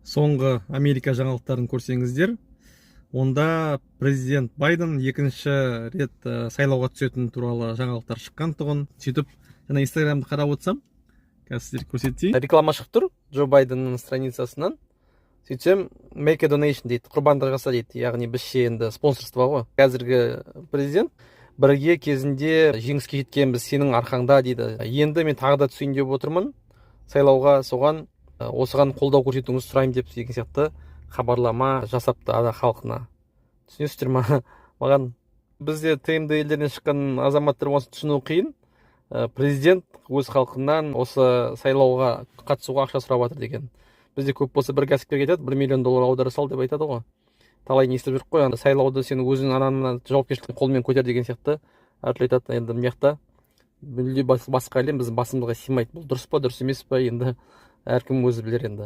Соңғы Америка жаңалықтарын көрсеңіздер, онда президент Байден екінші рет сайлауға түсетін туралы жаңалықтар шыққан тұғын. Сөйтіп, жаңа Инстаграмды қарап отырсам, қазір сіздерге көрсетейін. Реклама шығып тұр Джо Байденнің страницасынан. Сөйтсем, make a donation дейді, құрбандық жаса дейді. Яғни біздше енді спонсорство ғой. Қазіргі президент бірге кезінде жеңіске жеткенбіз сенің арқаңда дейді. Енді мен тағы да түсейін деп отырмын сайлауға, соған осыған қолдау көрсетуіңізді сұраймын деп деген сияқты хабарлама жасапты халқына. Түсінесіздер ма? Маған бізде тмд елдерінен шыққан азаматтар оны түсіну қиын. Президент өз халқынан осы сайлауға қатысуға ақша сұрап жатыр деген. Бізде көп болса бір кәсіпкерге айтады, $1 миллион аудара сал деп айтады ғой. Талай не істеп жүріп қой, сайлауды сен өзің анаңнан жауапкершілікті қолмен көтер деген сияқты әртүрлі айтады. Енді мына мүлде басқа әлем біздің басымызға сыймайды. Бұл дұрыс па, дұрыс емес па, енді әркім өзі білер енді.